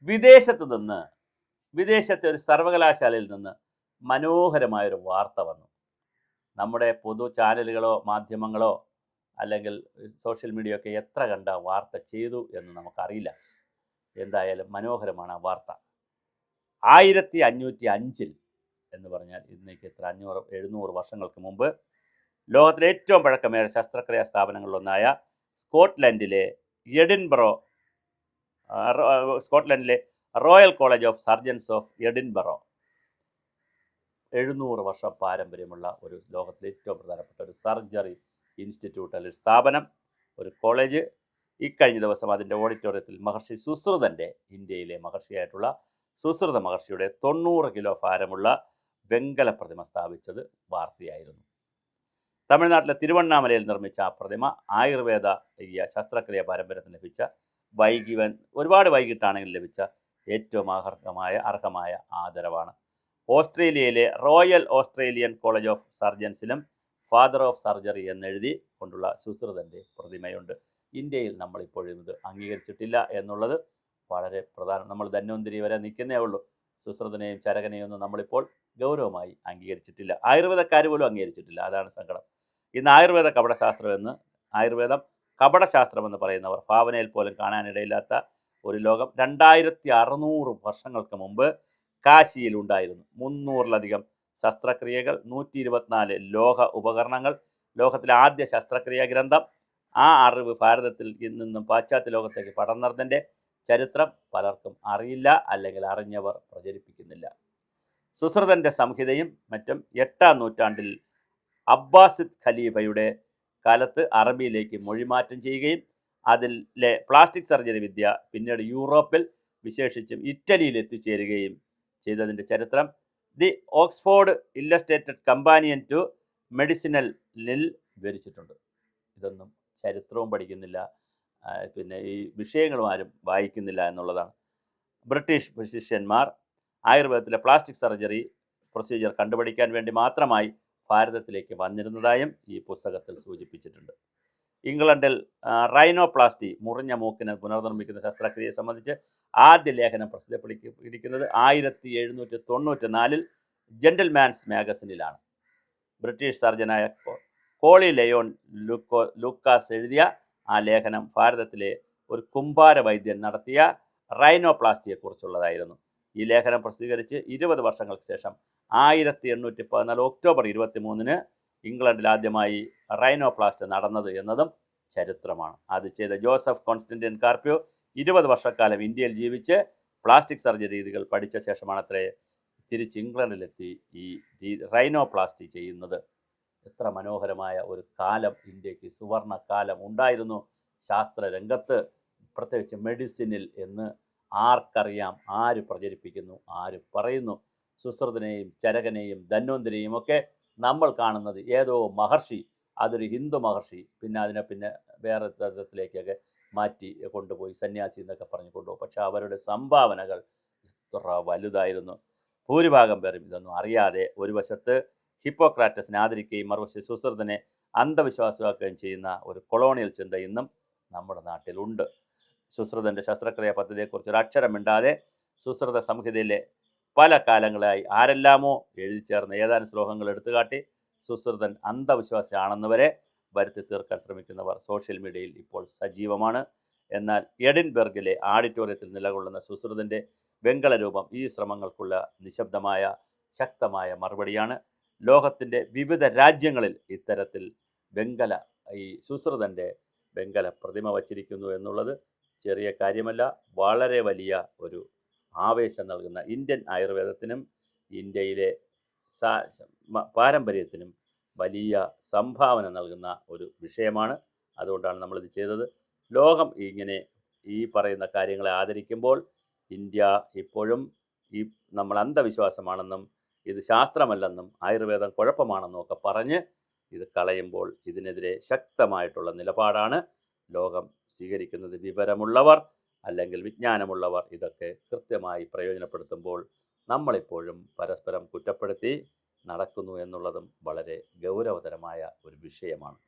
വിദേശത്ത് നിന്ന് വിദേശത്തെ ഒരു സർവകലാശാലയിൽ നിന്ന് മനോഹരമായൊരു വാർത്ത വന്നു. നമ്മുടെ പൊതു ചാനലുകളോ മാധ്യമങ്ങളോ അല്ലെങ്കിൽ സോഷ്യൽ മീഡിയ ഒക്കെ എത്ര കണ്ട വാർത്ത ചെയ്തു എന്ന് നമുക്കറിയില്ല. എന്തായാലും മനോഹരമാണ് ആ വാർത്ത. 1505 എന്ന് പറഞ്ഞാൽ ഇന്നേക്ക് എത്ര 700 വർഷങ്ങൾക്ക് മുമ്പ് ലോകത്തിലെ ഏറ്റവും പഴക്കമേറിയ ശസ്ത്രക്രിയാ സ്ഥാപനങ്ങളിലൊന്നായ സ്കോട്ട്ലൻഡിലെ royal college of surgeons of Edinburgh 700 വർഷം പാരമ്പര്യമുള്ള ഒരു ലോകത്തിലെ ഏറ്റവും പ്രധാനപ്പെട്ട ഒരു സർജറി ഇൻസ്റ്റിറ്റ്യൂട്ട് അല്ലെങ്കിൽ സ്ഥാപനം, ഒരു കോളേജ് ഇക്കഴിഞ്ഞ ദിവസം അതിൻ്റെ ഓഡിറ്റോറിയത്തിൽ മഹർഷി സുശ്രുതൻ്റെ, ഇന്ത്യയിലെ മഹർഷിയായിട്ടുള്ള സുശ്രുത മഹർഷിയുടെ 90 കിലോ ഭാരമുള്ള വെങ്കല പ്രതിമ സ്ഥാപിച്ചത് വാർത്തയായിരുന്നു. തമിഴ്നാട്ടിലെ തിരുവണ്ണാമലയിൽ നിർമ്മിച്ച ആ പ്രതിമ ആയുർവേദ ശസ്ത്രക്രിയ പാരമ്പര്യത്തിന് ലഭിച്ച ഒരുപാട് വൈകിട്ടാണെങ്കിൽ ലഭിച്ച ഏറ്റവും അർഹമായ ആദരവാണ്. ഓസ്ട്രേലിയയിലെ റോയൽ ഓസ്ട്രേലിയൻ കോളേജ് ഓഫ് സർജൻസിലും ഫാദർ ഓഫ് സർജറി എന്നെഴുതി കൊണ്ടുള്ള സുശ്രുതൻ്റെ പ്രതിമയുണ്ട്. ഇന്ത്യയിൽ നമ്മളിപ്പോഴും ഇത് അംഗീകരിച്ചിട്ടില്ല എന്നുള്ളത് വളരെ പ്രധാനം. നമ്മൾ ധന്വന്തരി വരെ നിൽക്കുന്നേ ഉള്ളൂ. സുശ്രുതനെയും ചരകനെയും ഒന്നും നമ്മളിപ്പോൾ ഗൗരവമായി അംഗീകരിച്ചിട്ടില്ല. ആയുർവേദക്കാർ പോലും അംഗീകരിച്ചിട്ടില്ല. അതാണ് സങ്കടം. ഇന്ന് ആയുർവേദം കപടശാസ്ത്രം എന്ന് പറയുന്നവർ ഭാവനയിൽ പോലും കാണാനിടയില്ലാത്ത ഒരു ലോകം 2600 വർഷങ്ങൾക്ക് മുമ്പ് കാശിയിൽ ഉണ്ടായിരുന്നു. 300-ലധികം ശസ്ത്രക്രിയകൾ, 124 ലോഹ ഉപകരണങ്ങൾ, ലോകത്തിലെ ആദ്യ ശസ്ത്രക്രിയാ ഗ്രന്ഥം. ആ അറിവ് ഭാരതത്തിൽ നിന്നും പാശ്ചാത്യ ലോകത്തേക്ക് പടർന്നതിൻ്റെ ചരിത്രം പലർക്കും അറിയില്ല, അല്ലെങ്കിൽ അറിഞ്ഞവർ പ്രചരിപ്പിക്കുന്നില്ല. സുശ്രുതൻ്റെ സംഹിതയും മറ്റും 8-ാം നൂറ്റാണ്ടിൽ അബ്ബാസിദ് ഖലീഫയുടെ കാലത്ത് അറബിയിലേക്ക് മൊഴിമാറ്റം ചെയ്യുകയും അതിലെ പ്ലാസ്റ്റിക് സർജറി വിദ്യ പിന്നീട് യൂറോപ്പിൽ, വിശേഷിച്ചും ഇറ്റലിയിൽ എത്തിച്ചേരുകയും ചെയ്തതിൻ്റെ ചരിത്രം the Oxford illustrated companion to മെഡിസിനിൽ വിവരിച്ചിട്ടുണ്ട്. ഇതൊന്നും ചരിത്രവും പഠിക്കുന്നില്ല, പിന്നെ ഈ വിഷയങ്ങളും ആരും വായിക്കുന്നില്ല എന്നുള്ളതാണ്. ബ്രിട്ടീഷ് ഫിസിഷ്യന്മാർ ആയുർവേദത്തിലെ പ്ലാസ്റ്റിക് സർജറി പ്രൊസീജിയർ കണ്ടുപിടിക്കാൻ വേണ്ടി മാത്രമായി ഭാരതത്തിലേക്ക് വന്നിരുന്നതായും ഈ പുസ്തകത്തിൽ സൂചിപ്പിച്ചിട്ടുണ്ട്. ഇംഗ്ലണ്ടിൽ റൈനോപ്ലാസ്റ്റി, മുറിഞ്ഞ മൂക്കിന് പുനർനിർമ്മിക്കുന്ന ശസ്ത്രക്രിയയെ സംബന്ധിച്ച് ആദ്യ ലേഖനം പ്രസിദ്ധീകരിക്കുന്നത് 1794 ജെന്റിൽമാൻസ് മാഗസിനിലാണ്. ബ്രിട്ടീഷ് സർജനായ കോളി ലയോൺ ലൂക്കാസ് എഴുതിയ ആ ലേഖനം ഭാരതത്തിലെ ഒരു കുംഭാര വൈദ്യൻ നടത്തിയ റൈനോപ്ലാസ്റ്റിയെക്കുറിച്ചുള്ളതായിരുന്നു. ഈ ലേഖനം പ്രസിദ്ധീകരിച്ച് 20 വർഷങ്ങൾക്ക് ശേഷം 1814 ഒക്ടോബർ 23 ഇംഗ്ലണ്ടിൽ ആദ്യമായി റൈനോപ്ലാസ്റ്റ് നടന്നത് എന്നതും ചരിത്രമാണ്. അത് ചെയ്ത ജോസഫ് കോൺസ്റ്റന്റൈൻ കാർപ്യോ 20 വർഷക്കാലം ഇന്ത്യയിൽ ജീവിച്ച് പ്ലാസ്റ്റിക് സർജറി രീതികൾ പഠിച്ച ശേഷമാണത്രേ തിരിച്ച് ഇംഗ്ലണ്ടിലെത്തി ഈ റൈനോപ്ലാസ്റ്റി ചെയ്യുന്നത്. എത്ര മനോഹരമായ ഒരു കാലം, ഇന്ത്യക്ക് സുവർണ കാലം ഉണ്ടായിരുന്നു ശാസ്ത്രരംഗത്ത്, പ്രത്യേകിച്ച് മെഡിസിനിൽ എന്ന് ആർക്കറിയാം? ആര് പ്രചരിപ്പിക്കുന്നു? ആര് പറയുന്നു? സുശ്രുതനെയും ചരകനെയും ധന്വന്തരിയും ഒക്കെ നമ്മൾ കാണുന്നത് ഏതോ മഹർഷി, അതൊരു ഹിന്ദു മഹർഷി, പിന്നെ വേറെ തരത്തിലേക്കൊക്കെ മാറ്റി കൊണ്ടുപോയി സന്യാസി എന്നൊക്കെ പറഞ്ഞു കൊണ്ടുപോകും. പക്ഷെ അവരുടെ സംഭാവനകൾ എത്ര വലുതായിരുന്നു. ഭൂരിഭാഗം പേരും ഇതൊന്നും അറിയാതെ ഒരു വശത്ത് ഹിപ്പോക്രാറ്റസിനെ ആദരിക്കുകയും മറുവശത്ത് സുശ്രുതനെ അന്ധവിശ്വാസമാക്കുകയും ചെയ്യുന്ന ഒരു കൊളോണിയൽ ചിന്ത ഇന്നും നമ്മുടെ നാട്ടിലുണ്ട്. സുശ്രുതൻ്റെ ശസ്ത്രക്രിയ പദ്ധതിയെക്കുറിച്ച് ഒരു അക്ഷരം മിണ്ടാതെ സുശ്രുത സംഹിതയിലെ പല കാലങ്ങളായി ആരെല്ലാമോ എഴുതി ചേർന്ന ഏതാനും ശ്ലോകങ്ങൾ എടുത്തുകാട്ടി സുശ്രുതൻ അന്ധവിശ്വാസിയാണെന്ന് വരെ വരുത്തി തീർക്കാൻ ശ്രമിക്കുന്നവർ സോഷ്യൽ മീഡിയയിൽ ഇപ്പോൾ സജീവമാണ്. എന്നാൽ എഡിൻബർഗിലെ ആഡിറ്റോറിയത്തിൽ നിലകൊള്ളുന്ന സുശ്രുതൻ്റെ വെങ്കല രൂപം ഈ ശ്രമങ്ങൾക്കുള്ള നിശബ്ദമായ ശക്തമായ മറുപടിയാണ്. ലോകത്തിൻ്റെ വിവിധ രാജ്യങ്ങളിൽ ഇത്തരത്തിൽ ഈ സുശ്രുതൻ്റെ വെങ്കല പ്രതിമ വച്ചിരിക്കുന്നു എന്നുള്ളത് ചെറിയ കാര്യമല്ല, വളരെ വലിയ ഒരു ആവേശം നൽകുന്ന, ഇന്ത്യൻ ആയുർവേദത്തിനും ഇന്ത്യയിലെ പാരമ്പര്യത്തിനും വലിയ സംഭാവന നൽകുന്ന ഒരു വിഷയമാണ്. അതുകൊണ്ടാണ് നമ്മളിത് ചെയ്തത്. ലോകം ഇങ്ങനെ ഈ പറയുന്ന കാര്യങ്ങളെ ആദരിക്കുമ്പോൾ ഇന്ത്യ ഇപ്പോഴും നമ്മൾ അന്ധവിശ്വാസമാണെന്നും ഇത് ശാസ്ത്രമല്ലെന്നും ആയുർവേദം കുഴപ്പമാണെന്നും ഒക്കെ പറഞ്ഞ് ഇത് കളയുമ്പോൾ ഇതിനെതിരെ ശക്തമായിട്ടുള്ള നിലപാടാണ് ലോകം സ്വീകരിക്കുന്നത്. വിവരമുള്ളവർ അല്ലെങ്കിൽ വിജ്ഞാനമുള്ളവർ ഇതൊക്കെ കൃത്യമായി പ്രയോജനപ്പെടുത്തുമ്പോൾ നമ്മളിപ്പോഴും പരസ്പരം കുറ്റപ്പെടുത്തി നടക്കുന്നു എന്നുള്ളതും വളരെ ഗൗരവതരമായ ഒരു വിഷയമാണ്.